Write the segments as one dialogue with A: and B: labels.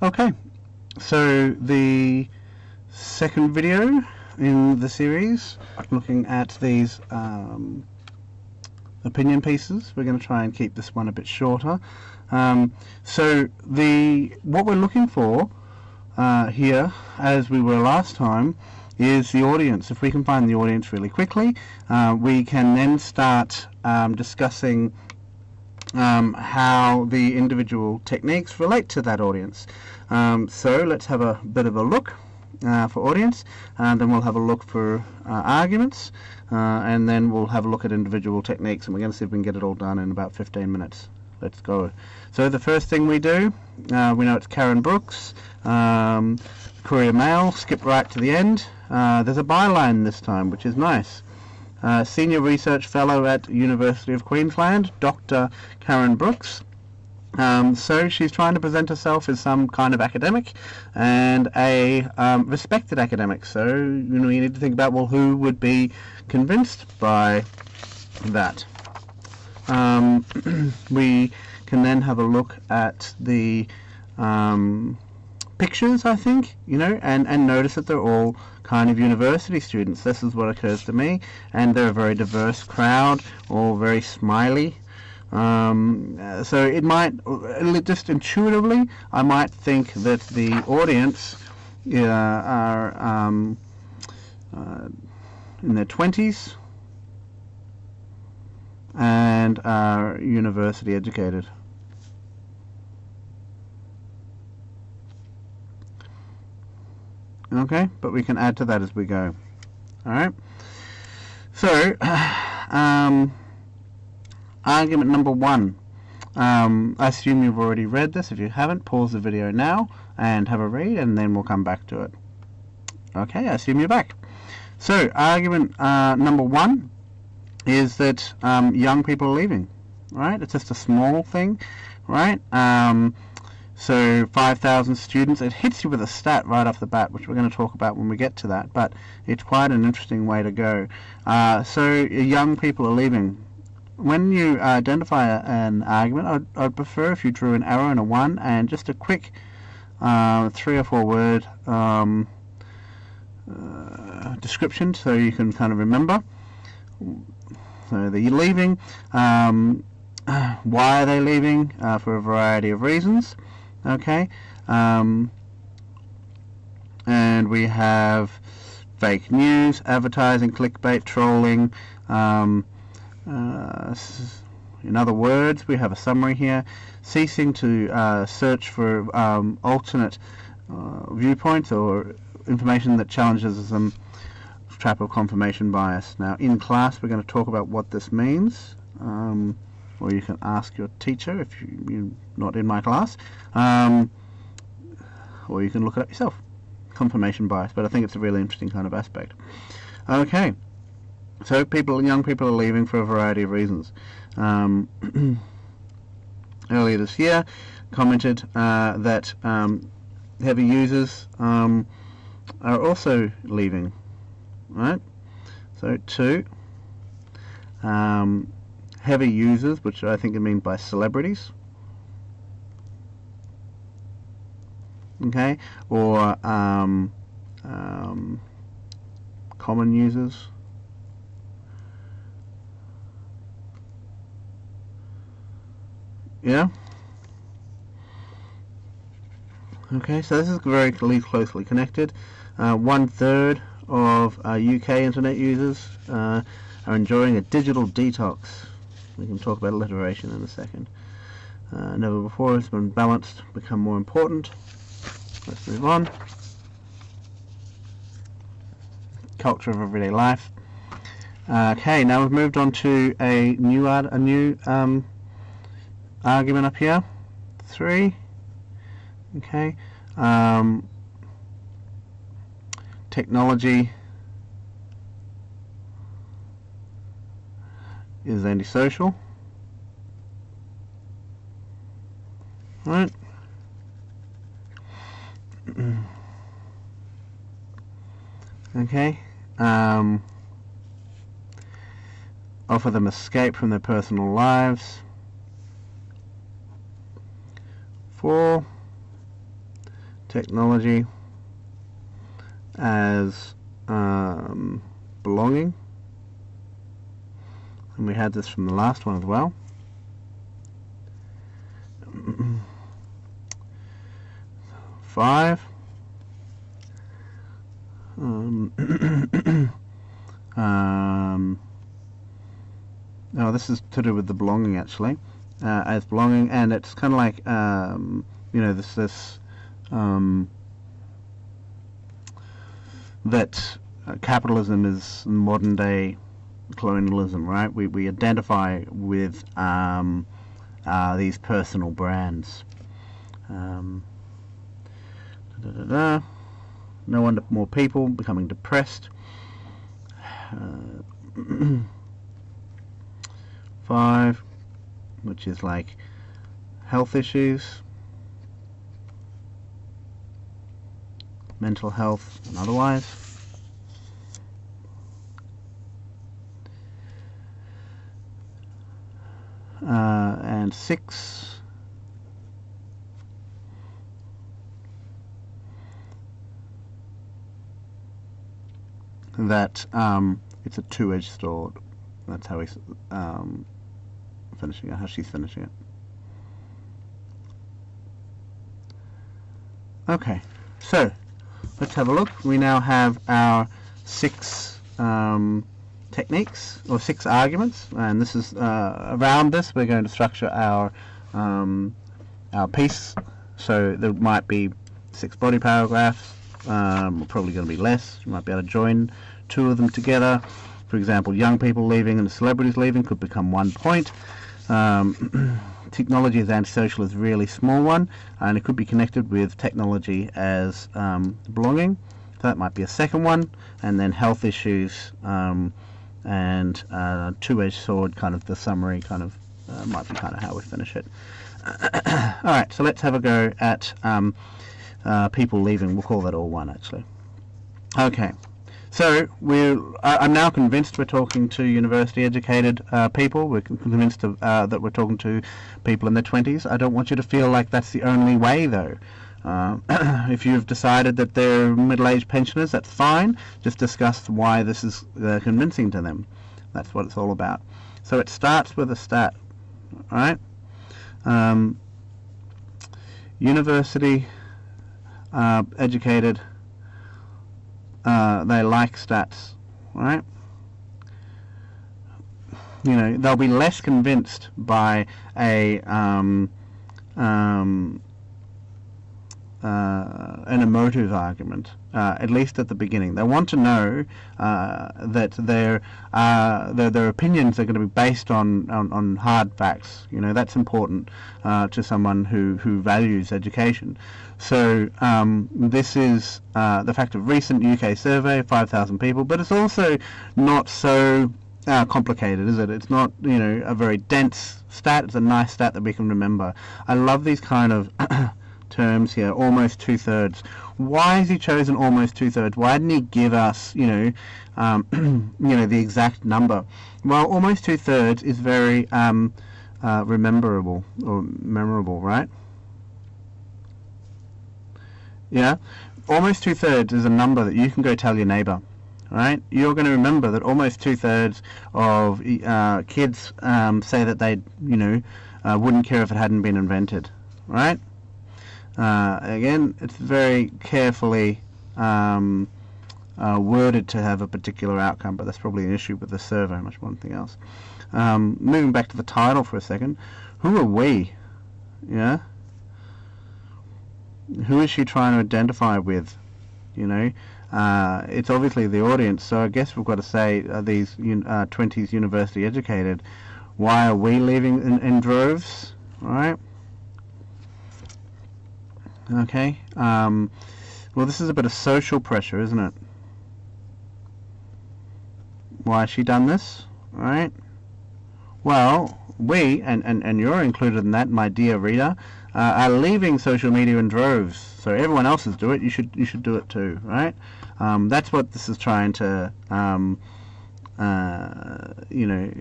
A: Okay, so the second video in the series, looking at these opinion pieces. We're going to try and keep this one a bit shorter. So what we're looking for here, as we were last time, is the audience. If we can find the audience really quickly, we can then start discussing how the individual techniques relate to that audience. So let's have a bit of a look for audience, and then we'll have a look for arguments, and then we'll have a look at individual techniques, and we're going to see if we can get it all done in about 15 minutes. Let's go. So the first thing we do, we know it's Karen Brooks, Courier Mail, skip right to the end. There's a byline this time, which is nice. Senior Research Fellow at University of Queensland, Dr. Karen Brooks. So she's trying to present herself as some kind of academic, and a respected academic. So you need to think about, well, who would be convinced by that? We can then have a look at the pictures, I think, and notice that they're all kind of university students. This is what occurs to me, and they're a very diverse crowd, all very smiley. So it might, just intuitively, I might think that the audience are in their 20s and are university educated. Okay, but we can add to that as we go. Alright, so argument number one. I assume you've already read this. If you haven't, pause the video now and have a read, and then we'll come back to it. Okay, I assume you're back. So argument number one is that young people are leaving. Right, it's just a small thing, right? So 5,000 students, it hits you with a stat right off the bat, which we're going to talk about when we get to that, but it's quite an interesting way to go. So young people are leaving. When you identify an argument, I'd prefer if you drew an arrow and a 1 and just a quick 3 or 4 word description, so you can kind of remember. So they're leaving. Why are they leaving? For a variety of reasons. Okay, and we have fake news, advertising, clickbait, trolling. In other words, we have a summary here: ceasing to search for alternate viewpoints or information that challenges them. Trap of confirmation bias. Now, in class, we're going to talk about what this means. Or you can ask your teacher if you're not in my class, or you can look it up yourself. Confirmation bias, but I think it's a really interesting kind of aspect. Okay, so young people are leaving for a variety of reasons. Earlier this year, commented that heavy users are also leaving. Right, so 2. Heavy users, which I think it means by celebrities, okay, or common users, yeah, okay, so this is very closely connected. 1/3 of UK internet users are enjoying a digital detox. We can talk about alliteration in a second. Never before has been balanced become more important. Let's move on. Culture of everyday life. Okay, now we've moved on to a new argument up here. 3. Okay. Technology is antisocial. Right. Okay. Offer them escape from their personal lives. 4. technology as belonging, and we had this from the last one as well. Five. No, this is to do with the belonging actually, as belonging, and it's kind of like you know, that capitalism is modern day colonialism, right? We identify with these personal brands. No wonder more people becoming depressed. 5, which is like health issues, mental health and otherwise. And 6, that it's a two-edged sword. That's how he's finishing it, how she's finishing it. Okay, so let's have a look. We now have our 6 techniques, or 6 arguments, and this is around this we're going to structure our piece. So there might be 6 body paragraphs, probably going to be less. You might be able to join 2 of them together. For example, young people leaving and celebrities leaving could become 1 point. Technology as antisocial is a really small one, and it could be connected with technology as belonging. So that might be a second one, and then health issues and two-edged sword, kind of the summary, kind of might be kind of how we finish it. All right, so let's have a go at people leaving. We'll call that all 1 actually. Okay. So I'm now convinced we're talking to university-educated people. We're convinced that we're talking to people in their 20s. I don't want you to feel like that's the only way, though. If you've decided that they're middle-aged pensioners, that's fine. Just discuss why this is convincing to them. That's what it's all about. So it starts with a stat, all right? University-educated. They like stats, right? You know, they'll be less convinced by an emotive argument, at least at the beginning. They want to know that their opinions are going to be based on hard facts. You know, that's important to someone who values education. So this is the fact of recent UK survey, 5,000 people, but it's also not so complicated, is it? It's not, you know, a very dense stat. It's a nice stat that we can remember. I love these kind of terms here, almost 2/3. Why has he chosen almost 2/3? Why didn't he give us, you know, the exact number? Well, almost 2/3 is very memorable, right? Yeah, almost 2/3 is a number that you can go tell your neighbour, right? You're going to remember that almost 2/3 of kids say that they, you know, wouldn't care if it hadn't been invented, right? Again, it's very carefully worded to have a particular outcome, but that's probably an issue with the survey much more than anything else. Moving back to the title for a second, who are we? Yeah? Who is she trying to identify with? You know, it's obviously the audience, so I guess we've got to say these 20s university educated. Why are we leaving in droves? All right. Okay. Well, this is a bit of social pressure, isn't it? Why has she done this? All right. Well, we, and you're included in that, my dear reader, are leaving social media in droves. So everyone else is doing it. You should do it too, right? That's what this is trying to, you know,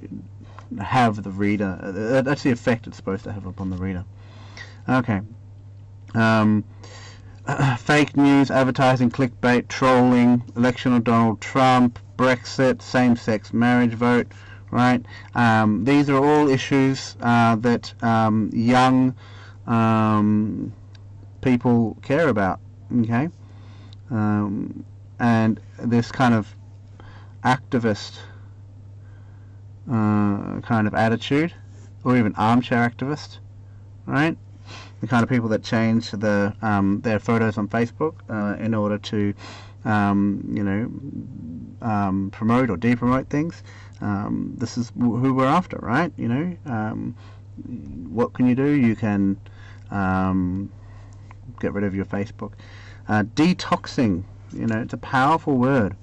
A: have the reader. That's the effect it's supposed to have upon the reader. Okay. fake news, advertising, clickbait, trolling, election of Donald Trump, Brexit, same-sex marriage vote, right? These are all issues that young people care about, okay? And this kind of activist kind of attitude, or even armchair activist, right? The kind of people that change their photos on Facebook in order to, promote or de-promote things. This is who we're after, right? What can you do? You can get rid of your Facebook. Detoxing, it's a powerful word,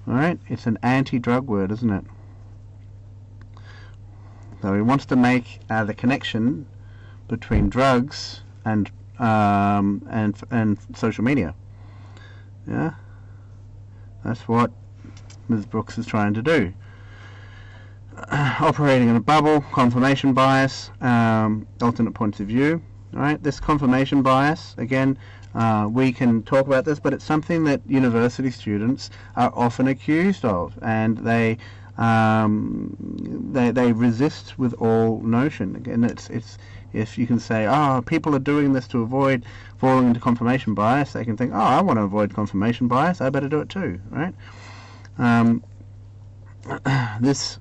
A: all right? It's an anti-drug word, isn't it? So he wants to make the connection between drugs and social media. Yeah, that's what Ms. Brooks is trying to do. Operating in a bubble, confirmation bias, alternate points of view. All right, this confirmation bias, again, we can talk about this, but it's something that university students are often accused of, and they resist with all notion. Again, it's if you can say, people are doing this to avoid falling into confirmation bias, they can think, I want to avoid confirmation bias, I better do it too, right? This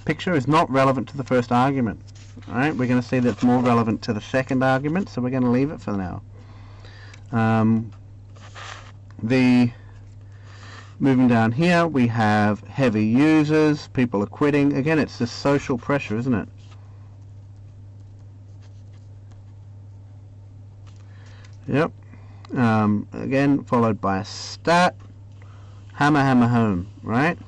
A: picture is not relevant to the first argument. All right, we're going to see that it's more relevant to the second argument, so we're going to leave it for now. Moving down here, we have heavy users, people are quitting. Again, it's just social pressure, isn't it? Yep. Again, followed by a stat. Hammer, hammer, home, right?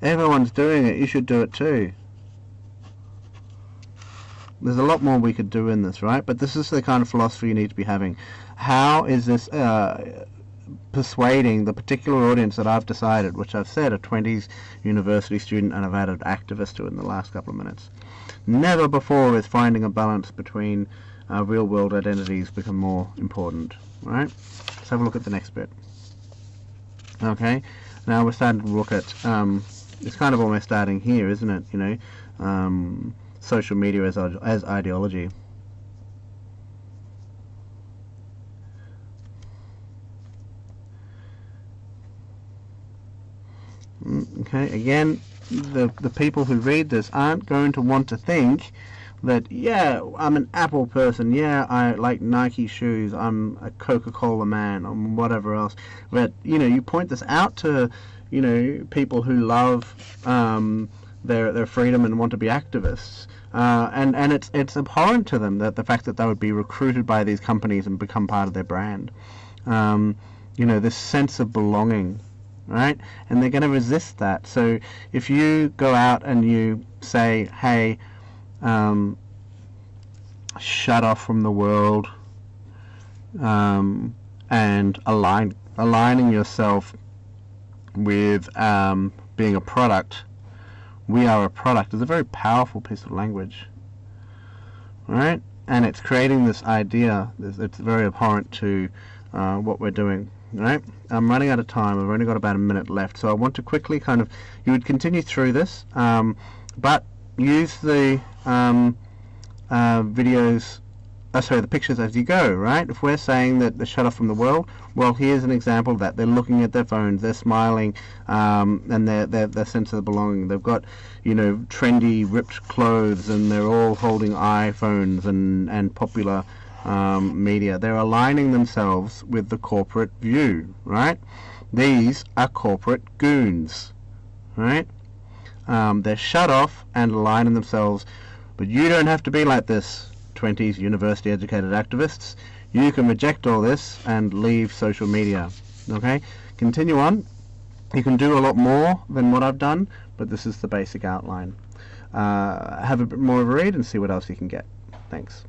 A: Everyone's doing it, you should do it too. There's a lot more we could do in this, right? But this is the kind of philosophy you need to be having. How is this persuading the particular audience that I've decided, which I've said a 20s university student, and I've added activist to it in the last couple of minutes. Never before is finding a balance between real-world identities become more important, right? Let's have a look at the next bit. Okay, now we're starting to look at, it's kind of almost starting here, isn't it? Social media as ideology. Okay, again, the people who read this aren't going to want to think that, yeah, I'm an Apple person, yeah, I like Nike shoes, I'm a Coca-Cola man, or whatever else. But, you point this out to, people who love their freedom and want to be activists. And it's abhorrent to them that the fact that they would be recruited by these companies and become part of their brand. This sense of belonging, right? And they're going to resist that. So if you go out and you say, hey, shut off from the world, and aligning yourself with being a product, we are a product, is a very powerful piece of language, right? And it's creating this idea, it's very abhorrent to what we're doing, right? I'm running out of time, I've only got about a minute left, so I want to quickly you would continue through this, but use the the pictures as you go, right? If we're saying that they're shut off from the world, well, here's an example of that. They're looking at their phones, they're smiling, and their sense of belonging. They've got, trendy, ripped clothes, and they're all holding iPhones and popular media. They're aligning themselves with the corporate view, right? These are corporate goons, right? They're shut off and aligning themselves, but you don't have to be like this, 20s university educated activists. You can reject all this and leave social media, okay? Continue on. You can do a lot more than what I've done, but this is the basic outline. Have a bit more of a read and see what else you can get. Thanks.